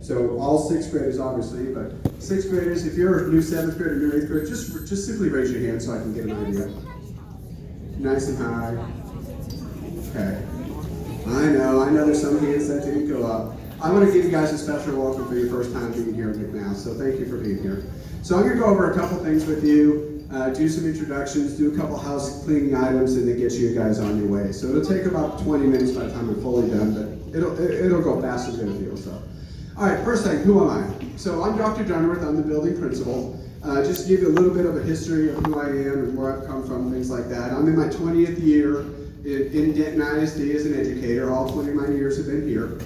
So all sixth graders, obviously, but sixth graders, if you're a new seventh grader, new eighth grader, just simply raise your hand so I can get an idea. Nice and high. Okay. I know there's some hands that didn't go up. I want to give you guys a special welcome for your first time being here at McMath, so thank you for being here. So I'm going to go over a couple things with you, do some introductions, do a couple house cleaning items, and then get you guys on your way. So it'll take about 20 minutes by the time I'm fully done, but it'll go faster than it feels. So. All right, first thing, who am I? So I'm Dr. Dunworth, I'm the building principal. Just to give you a little bit of a history of who I am and where I've come from, things like that. I'm in my 20th year in Denton ISD as an educator. All 20 of my years have been here.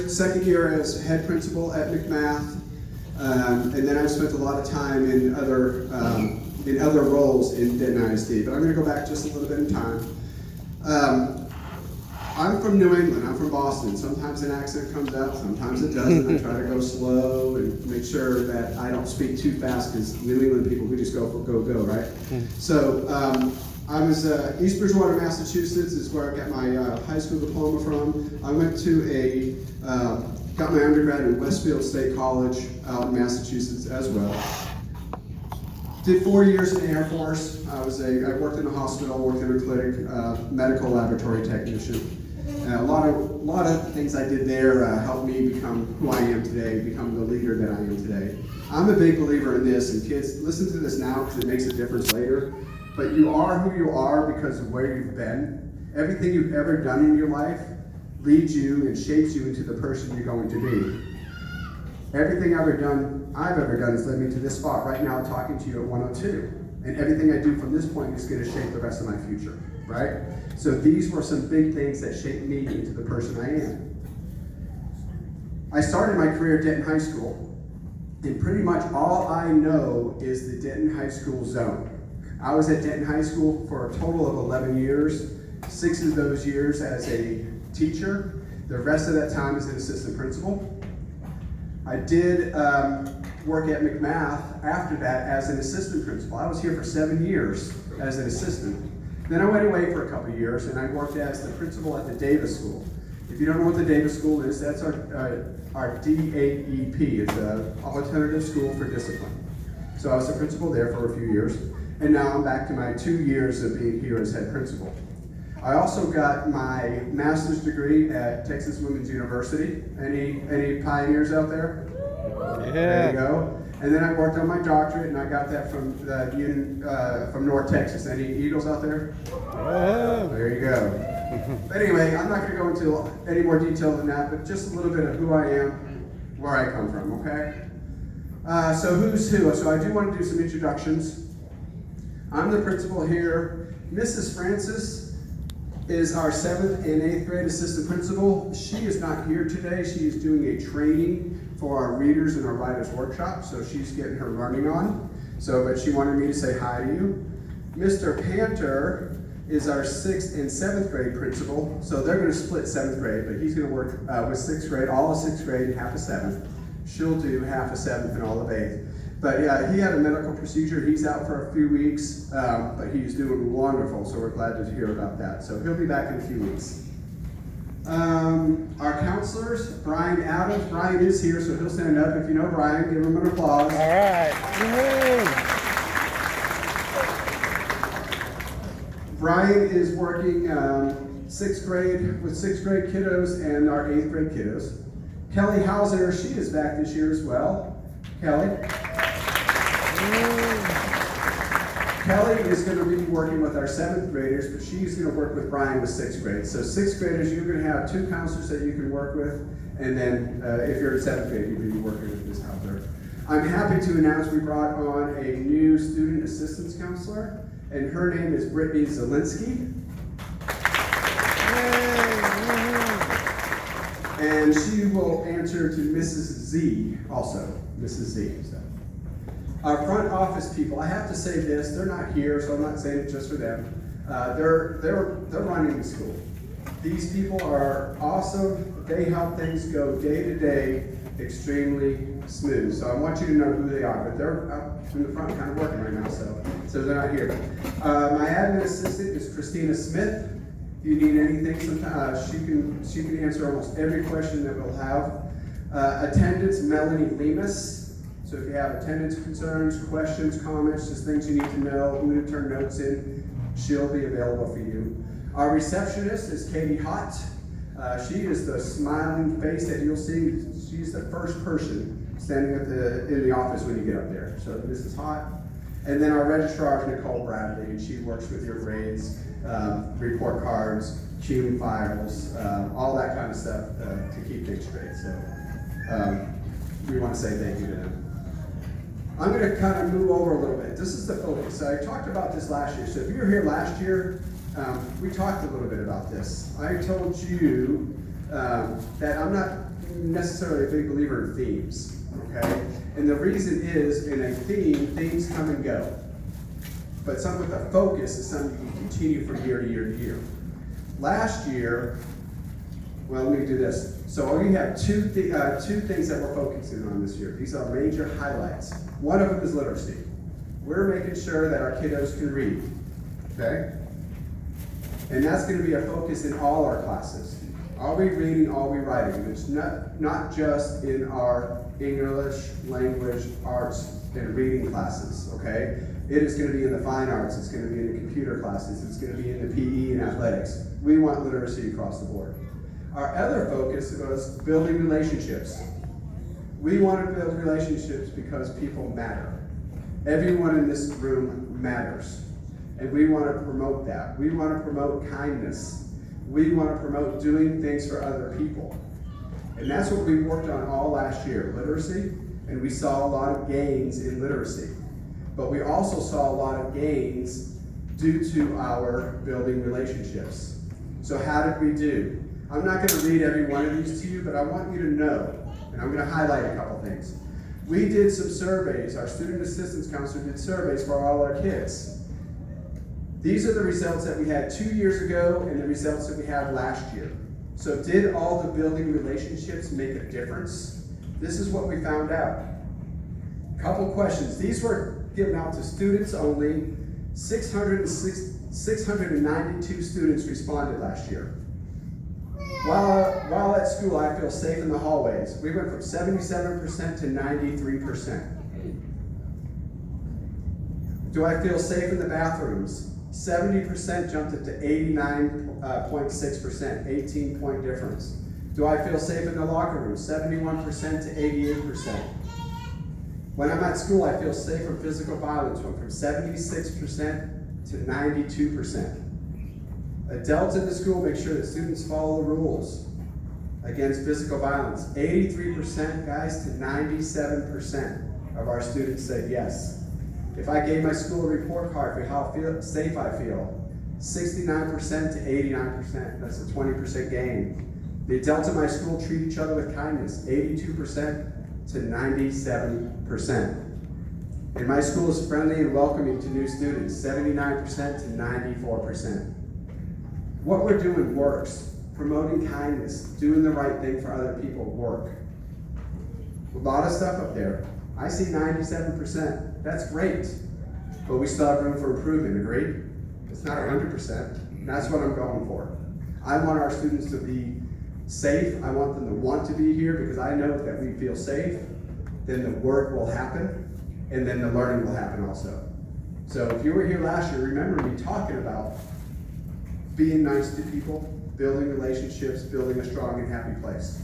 Second year as head principal at McMath, and then I've spent a lot of time in other roles in Denton ISD. But I'm going to go back just a little bit in time. I'm from New England, I'm from Boston. Sometimes an accent comes out, sometimes it doesn't. I try to go slow and make sure that I don't speak too fast because New England people, we just go for go, right? So I was East Bridgewater, Massachusetts is where I got my high school diploma from. I went to got my undergrad in Westfield State College out in Massachusetts as well. Did 4 years in the Air Force. I worked in a hospital, worked in a clinic, medical laboratory technician. A lot of things I did there helped me become who I am today, become the leader that I am today. I'm a big believer in this, and kids, listen to this now because it makes a difference later. But you are who you are because of where you've been. Everything you've ever done in your life leads you and shapes you into the person you're going to be. Everything I've ever done has led me to this spot right now talking to you at 102. And everything I do from this point is going to shape the rest of my future, right? So these were some big things that shaped me into the person I am. I started my career at Denton High School, and pretty much all I know is the Denton High School zone. I was at Denton High School for a total of 11 years, 6 of those years as a teacher, the rest of that time as an assistant principal. I did work at McMath after that as an assistant principal. I was here for 7 years as an assistant. Then I went away for a couple of years and I worked as the principal at the Davis School. If you don't know what the Davis School is, that's our DAEP. It's an alternative school for discipline. So I was the principal there for a few years, and now I'm back to my 2 years of being here as head principal. I also got my master's degree at Texas Women's University. Any pioneers out there? Yeah. There you go. And then I worked on my doctorate, and I got that from North Texas. Any Eagles out there? Yeah. There you go. But anyway, I'm not going to go into any more detail than that, but just a little bit of who I am, where I come from, okay? So who's who? So I do want to do some introductions. I'm the principal here. Mrs. Francis is our 7th and 8th grade assistant principal. She is not here today. She is doing a training for our readers and our writers workshop, so she's getting her learning on. But she wanted me to say hi to you. Mr. Panter is our 6th and 7th grade principal. So they're going to split 7th grade, but he's going to work with 6th grade, all of 6th grade, and half of 7th. She'll do half of 7th and all of 8th. But yeah, he had a medical procedure. He's out for a few weeks, but he's doing wonderful, so we're glad to hear about that. So he'll be back in a few weeks. Our counselors, Brian Adams. Brian is here, so he'll stand up. If you know Brian, give him an applause. All right. Brian is working 6th grade with 6th grade kiddos and our 8th grade kiddos. Kelly Hauser, she is back this year as well. Kelly. Kelly is going to be working with our 7th graders, but she's going to work with Brian with 6th grade. So 6th graders, you're going to have 2 counselors that you can work with, and then if you're in 7th grade, you're going to be working with Ms. Hauser. I'm happy to announce we brought on a new student assistance counselor, and her name is Brittany Zielinski. And she will answer to Mrs. Z also, Mrs. Z. So. Our front office people, I have to say this, they're not here, so I'm not saying it just for them. They're running the school. These people are awesome. They help things go day to day extremely smooth. So I want you to know who they are, but they're up in the front kind of working right now, so they're not here. My admin assistant is Christina Smith. If you need anything, sometimes she can answer almost every question that we'll have. Attendance, Melanie Lemus. So if you have attendance concerns, questions, comments, just things you need to know, who to turn notes in, she'll be available for you. Our receptionist is Katie Hott. She is the smiling face that you'll see. She's the first person standing in the office when you get up there. So Mrs. Hott. And then our registrar is Nicole Bradley, and she works with your grades, report cards, queuing files, all that kind of stuff to keep things straight. So we want to say thank you to them. I'm going to kind of move over a little bit. This is the focus. I talked about this last year. So if you were here last year, we talked a little bit about this. I told you that I'm not necessarily a big believer in themes, okay? And the reason is, in a theme, themes come and go. But something with a focus is something you can continue from year to year to year. Last year, well, let me do this. So we have two things that we're focusing on this year. These are major highlights. One of them is literacy. We're making sure that our kiddos can read, okay? And that's going to be a focus in all our classes. Are we reading, are we writing? It's not just in our English, language, arts, and reading classes, okay? It is going to be in the fine arts, it's going to be in the computer classes, it's going to be in the PE and athletics. We want literacy across the board. Our other focus was building relationships. We want to build relationships because people matter. Everyone in this room matters. And we want to promote that. We want to promote kindness. We want to promote doing things for other people. And that's what we worked on all last year, literacy, and we saw a lot of gains in literacy. But we also saw a lot of gains due to our building relationships. So how did we do? I'm not going to read every one of these to you, but I want you to know, and I'm going to highlight a couple things. We did some surveys. Our student assistance counselor did surveys for all our kids. These are the results that we had 2 years ago and the results that we had last year. So did all the building relationships make a difference? This is what we found out. Couple questions. These were given out to students only. 692 students responded last year. While at school, I feel safe in the hallways. We went from 77% to 93%. Do I feel safe in the bathrooms? 70% jumped up to 89.6%, 18-point difference. Do I feel safe in the locker room? 71% to 88%. When I'm at school, I feel safe from physical violence, went from 76% to 92%. Adults in the school make sure that students follow the rules against physical violence. 83%, guys, to 97% of our students said yes. If I gave my school a report card for how safe I feel, 69% to 89%, that's a 20% gain. The adults in my school treat each other with kindness, 82% to 97%. And my school is friendly and welcoming to new students, 79% to 94%. What we're doing works. Promoting kindness, doing the right thing for other people work. A lot of stuff up there. I see 97%. That's great. But we still have room for improvement, agreed? It's not 100%. That's what I'm going for. I want our students to be safe. I want them to want to be here because I know that we feel safe, then the work will happen, and then the learning will happen also. So if you were here last year, remember me talking about being nice to people, building relationships, building a strong and happy place.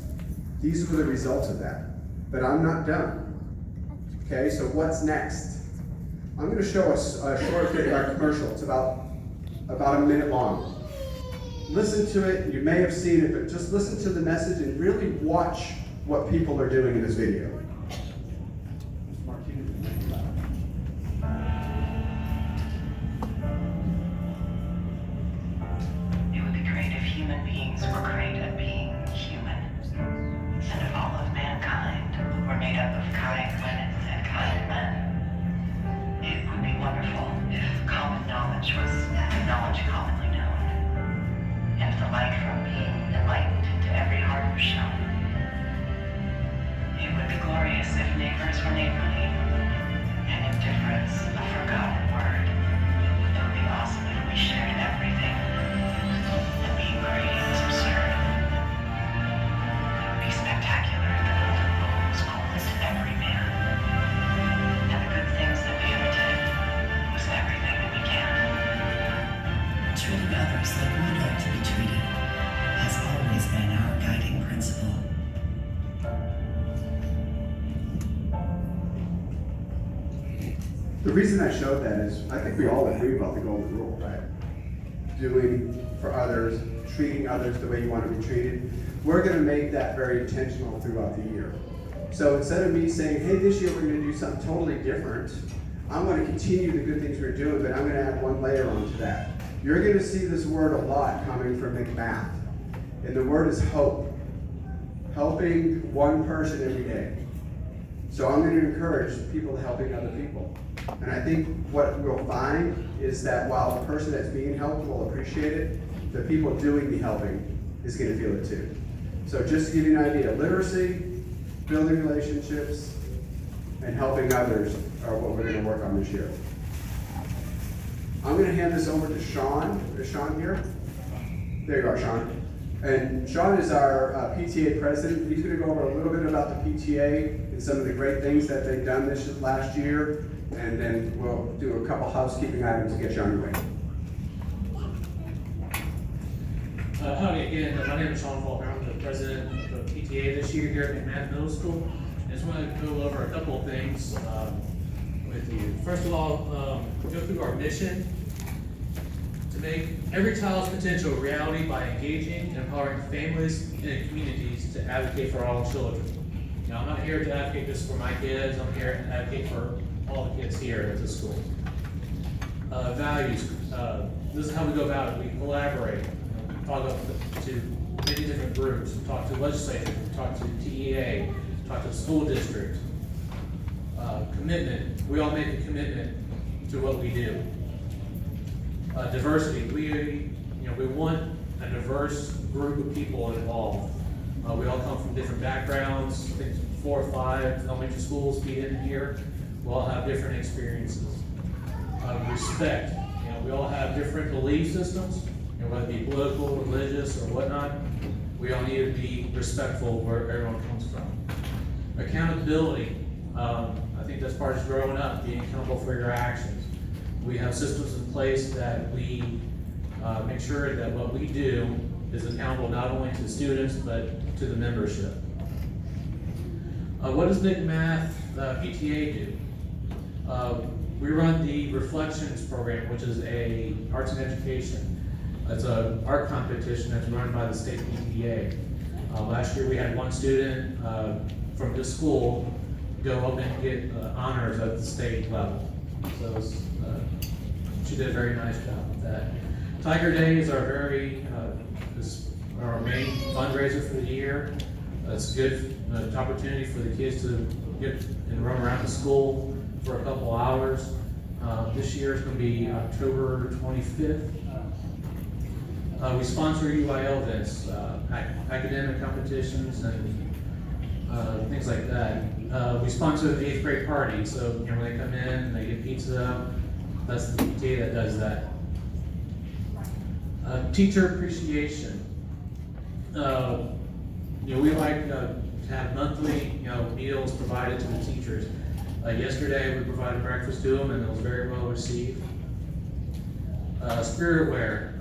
These were the results of that. But I'm not done. Okay, so what's next? I'm going to show us a short commercial. It's about a minute long. Listen to it. You may have seen it, but just listen to the message and really watch what people are doing in this video. It would be great if human beings were great at being human, and if all of mankind were made up of kind women and kind men. It would be wonderful if common knowledge was knowledge commonly known, and if the light from being enlightened into every heart was shown. It would be glorious if neighbors were neighborly, and indifference a forgotten word. It would be awesome if we shared everything, and being great is absurd. It would be spectacular if the golden rule was pulled into every man. And the good things that we undertake was everything that we can. Treating others like we'd like to be treated has always been our guiding principle. The reason I showed that is I think we all agree about the golden rule, right? Doing for others, treating others the way you want to be treated. We're going to make that very intentional throughout the year. So instead of me saying, hey, this year we're going to do something totally different, I'm going to continue the good things we're doing, but I'm going to add one layer onto that. You're going to see this word a lot coming from McMath. And the word is hope. Helping one person every day. So I'm going to encourage people helping other people. And I think what we'll find is that while the person that's being helped will appreciate it, the people doing the helping is going to feel it too. So just to give you an idea, literacy, building relationships, and helping others are what we're going to work on this year. I'm going to hand this over to Sean. Is Sean here? There you are, Sean. And Sean is our PTA president. He's going to go over a little bit about the PTA and some of the great things that they've done this last year. And then we'll do a couple housekeeping items to get you on your way. Howdy again, my name is Sean Faulkner. I'm the president of PTA this year here at McMath Middle School. I just want to go over a couple of things with you. First of all, go through our mission to make every child's potential a reality by engaging and empowering families and communities to advocate for all children. Now, I'm not here to advocate just for my kids. I'm here to advocate for all the kids here at the school. Values. This is how we go about it. We collaborate. We talk to many different groups. We talk to legislators. We talk to TEA. We talk to the school district. Commitment. We all make a commitment to what we do. Diversity. We want a diverse group of people involved. We all come from different backgrounds. I think 4 or 5 elementary schools feed in here. We all have different experiences. Respect. We all have different belief systems, whether it be political, religious, or whatnot. We all need to be respectful where everyone comes from. Accountability. I think that's part of growing up, being accountable for your actions. We have systems in place that we make sure that what we do is accountable not only to the students, but to the membership. What does McMath PTA do? We run the Reflections program, which is a arts and education. It's an art competition that's run by the state PTA. Last year we had one student from this school go up and get honors at the state level. So she did a very nice job with that. Tiger Days are our main fundraiser for the year. It's a good opportunity for the kids to get and run around the school for a couple hours. This year it's going to be October 25th. We sponsor UIL events, academic competitions, and things like that. We sponsor the 8th grade party, so when they come in, they get pizza. That's the PTA that does that. Teacher appreciation. We like to have monthly, meals provided to the teachers. Yesterday we provided breakfast to them, and it was very well received. Spirit wear.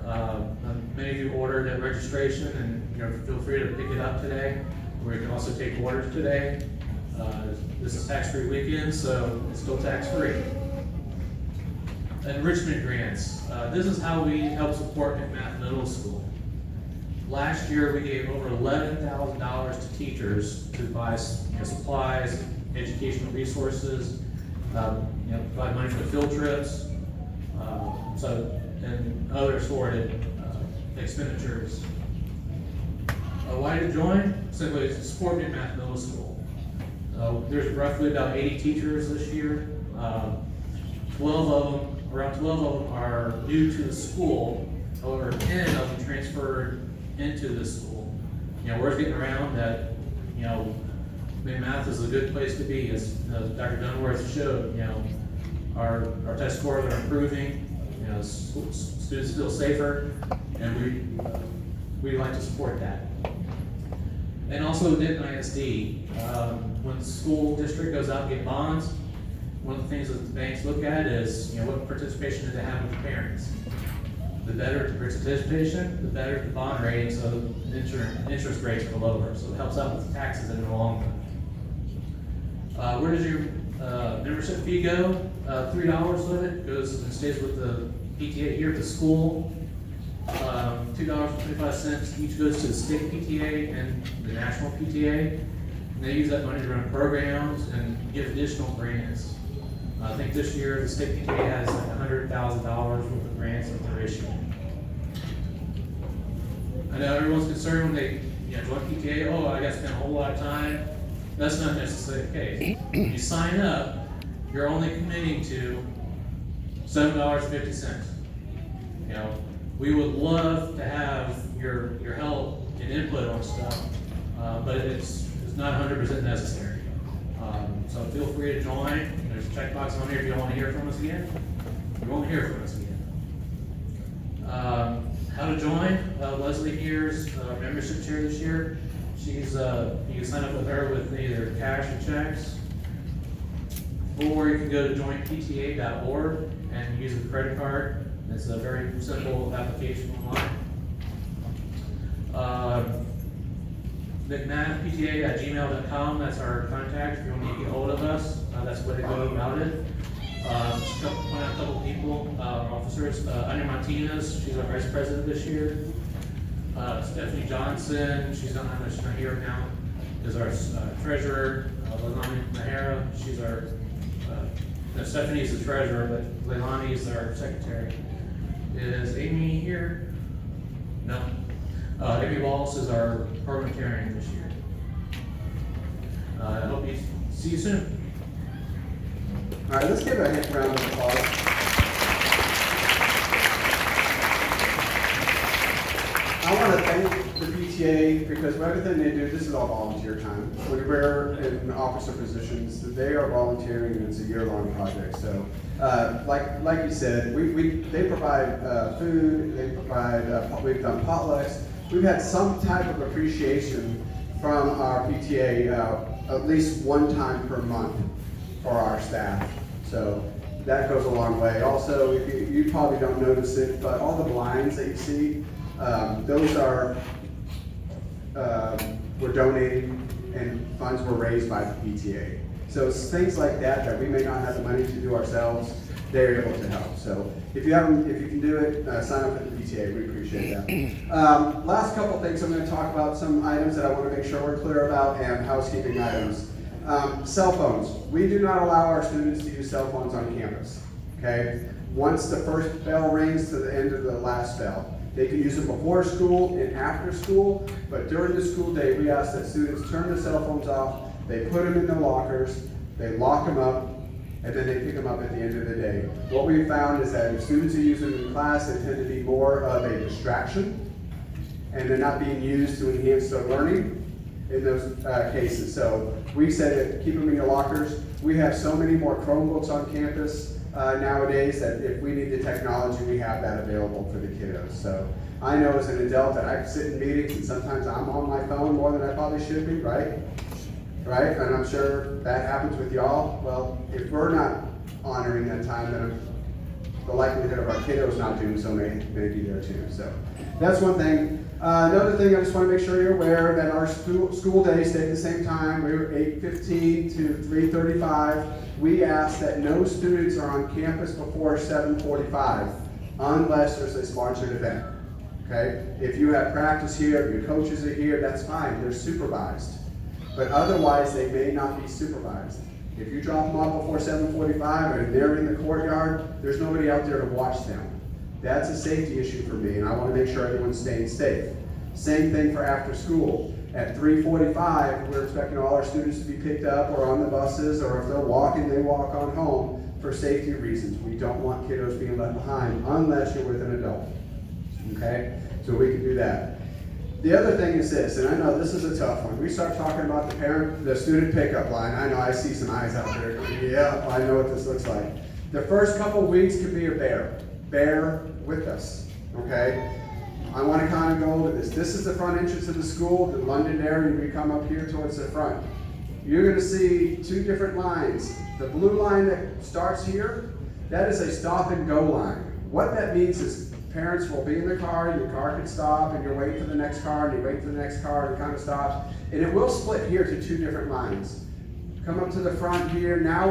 Many of you ordered at registration, and feel free to pick it up today. Or you can also take orders today. This is tax-free weekend, so it's still tax-free. Enrichment grants. This is how we help support McMath Middle School. Last year, we gave over $11,000 to teachers to buy supplies, educational resources, provide money for field trips, and other assorted expenditures. Why to join? Simply to support McMath Middle School. There's roughly about 80 teachers this year. Around 12 of them are new to the school. However, 10 of them transferred into this school. Word's getting around that, McMath is a good place to be. As Dr. Dunworth showed, our test scores are improving. Students feel safer, and we like to support that. And also Denton ISD, when the school district goes out and get bonds, one of the things that the banks look at is, what participation do they have with the parents? The better the participation, the better the bond rating, so the interest rates are lower. So it helps out with the taxes in the long run. Where does your membership fee go? $3 of it goes and stays with the PTA here at the school. $2.25 each goes to the state PTA and the national PTA. And they use that money to run programs and give additional grants. I think this year the state PTA has like $100,000 worth of grants that they're issuing. I know everyone's concerned when they join PTA, oh, I got to spend a whole lot of time. That's not necessarily the case. When you sign up, you're only committing to $7.50. We would love to have your help and input on stuff, but it's not 100% necessary. So feel free to join. There's a checkbox on here if you don't want to hear from us again. You won't hear from us again. How to join? Leslie here's membership chair this year. She's you can sign up with her with either cash or checks, or you can go to joinpta.org and use a credit card. It's a very simple application online. McMathPTA@gmail.com, that's our contact if you want to get hold of us. That's the way to go about it. Just point out a couple people, officers. Anya Martinez, she's our vice president this year. Stephanie Johnson, she's not here now, is our treasurer. Leilani Mahara, she's our, Stephanie's the treasurer, but Leilani is our secretary. Is Amy here? No. Amy Wallace is our parliamentarian this year. I hope you see you soon. All right, let's give a round of applause. I want to thank the PTA because for everything they do, this is all volunteer time. When we're in officer positions, they are volunteering and it's a year-long project. So, like you said, they provide food, they provide, we've done potlucks. We've had some type of appreciation from our PTA at least one time per month for our staff. So that goes a long way. Also, if you probably don't notice it, but all the blinds that you see, those are, we're donating and funds were raised by the PTA. So it's things like that that we may not have the money to do ourselves, they're able to help. So if you can do it, sign up at the PTA, we appreciate that. Last couple things I'm going to talk about, some items that I want to make sure we're clear about and housekeeping items. Cell phones. We do not allow our students to use cell phones on campus, okay? Once the first bell rings to the end of the last bell. They can use them before school and after school, but during the school day, we ask that students turn their cell phones off, they put them in their lockers, they lock them up, and then they pick them up at the end of the day. What we found is that if students are using them in class, they tend to be more of a distraction, and they're not being used to enhance their learning in those cases. So we said keep them in your lockers. We have so many more Chromebooks on campus nowadays that if we need the technology, we have that available for the kiddos. So I know as an adult that I sit in meetings and sometimes I'm on my phone more than I probably should be, right? Right? And I'm sure that happens with y'all. Well, if we're not honoring that time, then the likelihood of our kiddos not doing so may be there too. So that's one thing. Another thing, I just want to make sure you're aware that our school days stay at the same time. We're 8:15 to 3:35. We ask that no students are on campus before 7:45 unless there's a sponsored event. Okay? If you have practice here, if your coaches are here, that's fine. They're supervised. But otherwise, they may not be supervised. If you drop them off before 7:45 and they're in the courtyard, there's nobody out there to watch them. That's a safety issue for me, and I want to make sure everyone's staying safe. Same thing for after school. At 3:45, we're expecting all our students to be picked up or on the buses, or if they're walking, they walk on home for safety reasons. We don't want kiddos being left behind unless you're with an adult. Okay? So we can do that. The other thing is this, and I know this is a tough one. We start talking about the student pickup line. I know I see some eyes out there going, yeah, I know what this looks like. The first couple weeks can be a bear with us, okay? I want to kind of go over this. This is the front entrance of the school, the London area. We come up here towards the front. You're going to see two different lines. The blue line that starts here, that is a stop and go line. What that means is parents will be in the car, your car can stop, and you're waiting for the next car, and you wait for the next car, and it kind of stops. And it will split here to two different lines. Come up to the front here. Now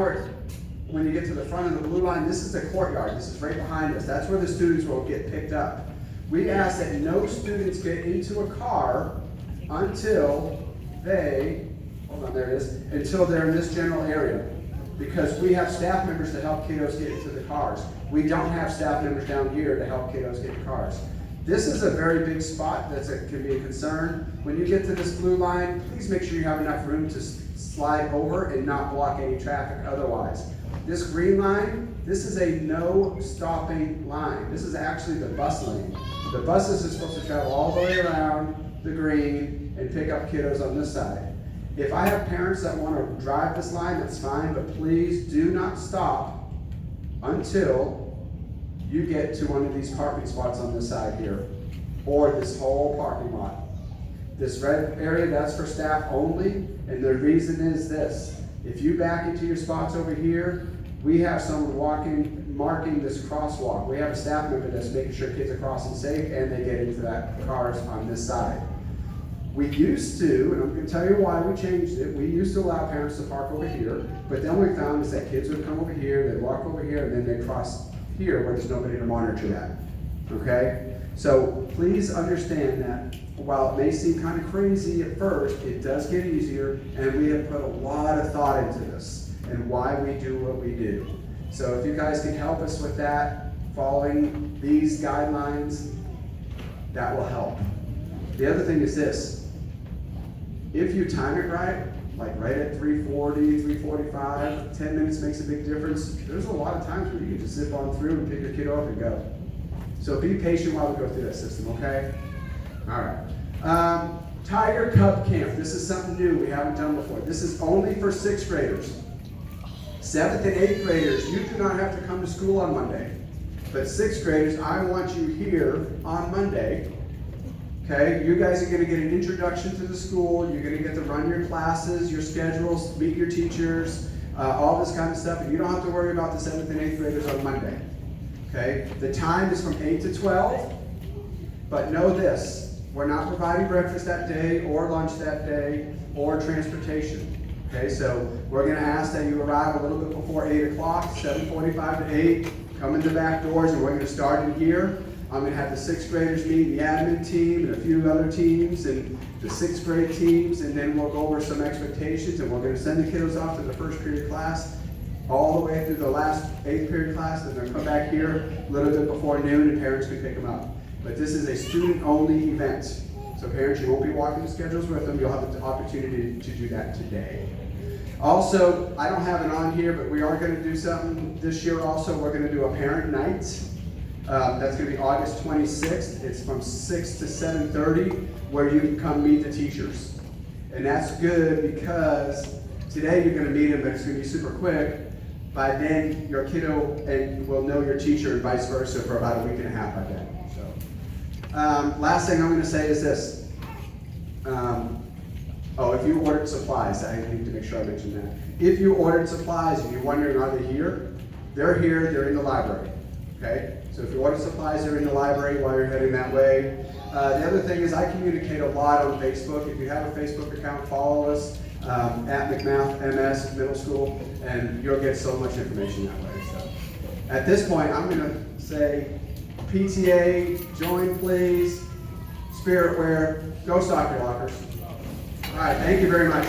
when you get to the front of the blue line, this is the courtyard. This is right behind us. That's where the students will get picked up. We ask that no students get into a car until they, hold on, there it is, until they're in this general area. Because we have staff members to help kiddos get into the cars. We don't have staff members down here to help kiddos get in cars. This is a very big spot that can be a concern. When you get to this blue line, please make sure you have enough room to slide over and not block any traffic otherwise. This green line, this is a no stopping line. This is actually the bus lane. The buses are supposed to travel all the way around the green and pick up kiddos on this side. If I have parents that want to drive this line, that's fine, but please do not stop until you get to one of these parking spots on this side here, or this whole parking lot. This red area, that's for staff only, and the reason is this. If you back into your spots over here, we have someone marking this crosswalk. We have a staff member that's making sure kids are crossing safe and they get into that cars on this side. We used to, and I'm going to tell you why we changed it, we used to allow parents to park over here, but then we found is that kids would come over here, they'd walk over here, and then they'd cross here where there's nobody to monitor that. Okay? So please understand that while it may seem kind of crazy at first, it does get easier, and we have put a lot of thought into this and why we do what we do. So if you guys can help us with that, following these guidelines, that will help. The other thing is this. If you time it right, like right at 3:40, 3:45, 10 minutes makes a big difference. There's a lot of times where you can just zip on through and pick your kid up and go. So be patient while we go through that system, okay? All right. Tiger Cub Camp. This is something new we haven't done before. This is only for 6th graders. 7th and 8th graders, you do not have to come to school on Monday. But 6th graders, I want you here on Monday. Okay, you guys are going to get an introduction to the school. You're going to get to run your classes, your schedules, meet your teachers, all this kind of stuff. And you don't have to worry about the 7th and 8th graders on Monday. Okay, the time is from 8 to 12. But know this, we're not providing breakfast that day or lunch that day or transportation. Okay, so we're going to ask that you arrive a little bit before 8 o'clock, 7:45 to 8. Come in the back doors and we're going to start in here. I'm going to have the 6th graders meet the admin team and a few other teams and the 6th grade teams, and then we'll go over some expectations, and we're going to send the kiddos off to the first period class all the way through the last 8th period class, and they're going to come back here a little bit before noon and parents can pick them up. But this is a student-only event. So parents, you won't be walking the schedules with them. You'll have the opportunity to do that today. Also, I don't have it on here, but we are going to do something this year also. We're going to do a parent night. That's going to be August 26th. It's from 6 to 7:30, where you can come meet the teachers. And that's good because today you're going to meet them, but it's going to be super quick. By then, your kiddo will know your teacher and vice versa for about a week and a half by then. So, last thing I'm going to say is this. If you ordered supplies, I need to make sure I mention that. If you ordered supplies and you're wondering, are they here? They're here, they're in the library. Okay? So if you order supplies, they're in the library while you're heading that way. The other thing is I communicate a lot on Facebook. If you have a Facebook account, follow us at McMath MS Middle School, and you'll get so much information that way. So at this point, I'm going to say PTA, join please, Spirit Wear, go stock your lockers. All right, thank you very much.